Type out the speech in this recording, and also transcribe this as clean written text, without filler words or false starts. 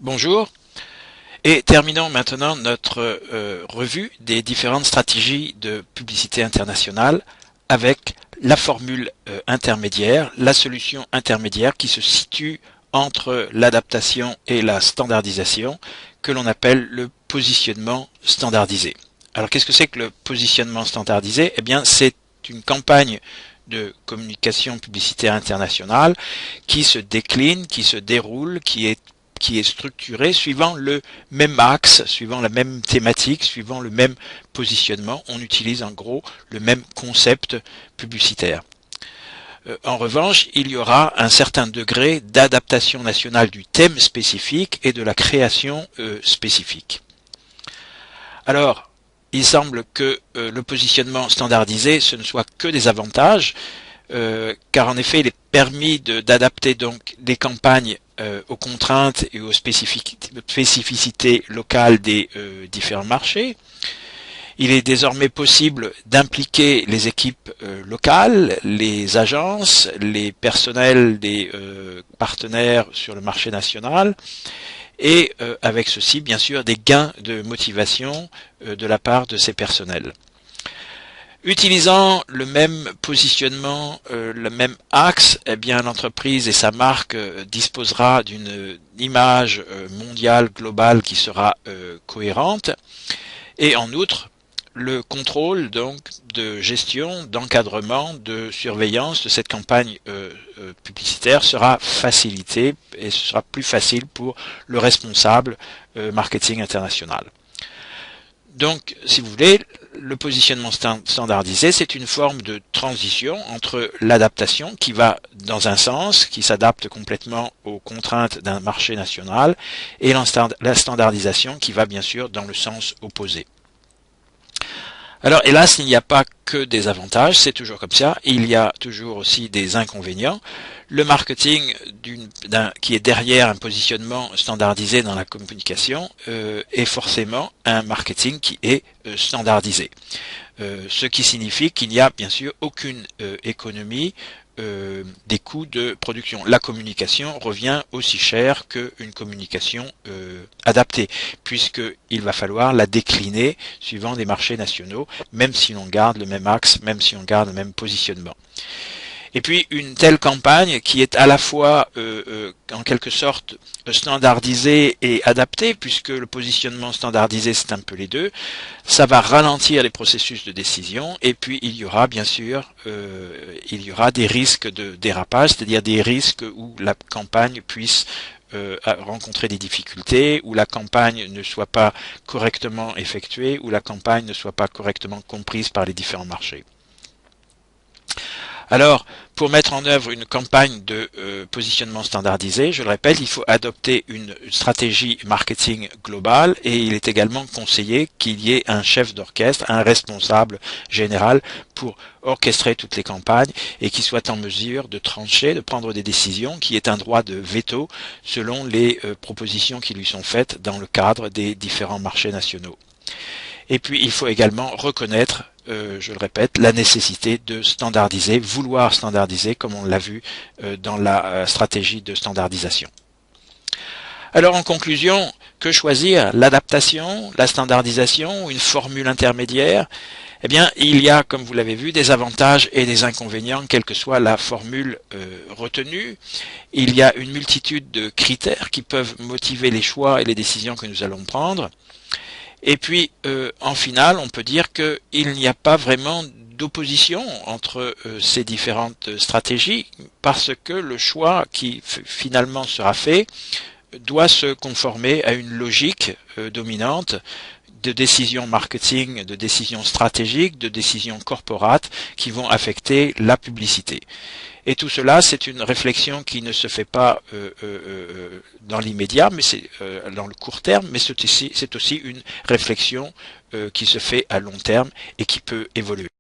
Bonjour, et terminons maintenant notre revue des différentes stratégies de publicité internationale avec la formule intermédiaire, la solution intermédiaire qui se situe entre l'adaptation et la standardisation, que l'on appelle le positionnement standardisé. Alors qu'est-ce que c'est que le positionnement standardisé? Eh bien, c'est une campagne de communication publicitaire internationale qui se décline, qui se déroule, qui est structuré suivant le même axe, suivant la même thématique, suivant le même positionnement. On utilise en gros le même concept publicitaire. En revanche, il y aura un certain degré d'adaptation nationale du thème spécifique et de la création spécifique. Alors, il semble que le positionnement standardisé, ce ne soit que des avantages, car en effet, il est permis d'adapter donc les campagnes aux contraintes et aux spécificités locales des différents marchés. Il est désormais possible d'impliquer les équipes locales, les agences, les personnels des partenaires sur le marché national, et avec ceci, bien sûr, des gains de motivation de la part de ces personnels. Utilisant le même positionnement, le même axe, eh bien l'entreprise et sa marque disposera d'une image mondiale, globale qui sera cohérente. Et en outre, le contrôle donc de gestion, d'encadrement, de surveillance de cette campagne publicitaire sera facilité et ce sera plus facile pour le responsable marketing international. Donc, si vous voulez, le positionnement standardisé, c'est une forme de transition entre l'adaptation qui va dans un sens, qui s'adapte complètement aux contraintes d'un marché national, et la standardisation qui va bien sûr dans le sens opposé. Alors, hélas, il n'y a pas que des avantages, c'est toujours comme ça. Il y a toujours aussi des inconvénients. Le marketing qui est derrière un positionnement standardisé dans la communication est forcément un marketing qui est standardisé. Ce qui signifie qu'il n'y a bien sûr aucune économie des coûts de production. La communication revient aussi cher qu'une communication adaptée, puisqu'il va falloir la décliner suivant des marchés nationaux, même si l'on garde le même axe, même si on garde le même positionnement. Et puis une telle campagne qui est à la fois en quelque sorte standardisée et adaptée, puisque le positionnement standardisé c'est un peu les deux, ça va ralentir les processus de décision et puis il y aura bien sûr des risques de dérapage, c'est-à-dire des risques où la campagne puisse rencontrer des difficultés, où la campagne ne soit pas correctement effectuée, où la campagne ne soit pas correctement comprise par les différents marchés. Alors, pour mettre en œuvre une campagne de positionnement standardisé, je le répète, il faut adopter une stratégie marketing globale et il est également conseillé qu'il y ait un chef d'orchestre, un responsable général pour orchestrer toutes les campagnes et qui soit en mesure de trancher, de prendre des décisions, qui ait un droit de veto selon les propositions qui lui sont faites dans le cadre des différents marchés nationaux. Et puis, il faut également reconnaître, je le répète, la nécessité de standardiser, vouloir standardiser, comme on l'a vu dans la stratégie de standardisation. Alors, en conclusion, que choisir? L'adaptation, la standardisation ou une formule intermédiaire? Eh bien, il y a, comme vous l'avez vu, des avantages et des inconvénients, quelle que soit la formule retenue. Il y a une multitude de critères qui peuvent motiver les choix et les décisions que nous allons prendre. Et puis, en finale, on peut dire qu'il n'y a pas vraiment d'opposition entre ces différentes stratégies parce que le choix qui finalement sera fait doit se conformer à une logique dominante de décisions marketing, de décisions stratégiques, de décisions corporates qui vont affecter la publicité. Et tout cela, c'est une réflexion qui ne se fait pas dans l'immédiat, mais c'est dans le court terme, mais c'est aussi une réflexion qui se fait à long terme et qui peut évoluer.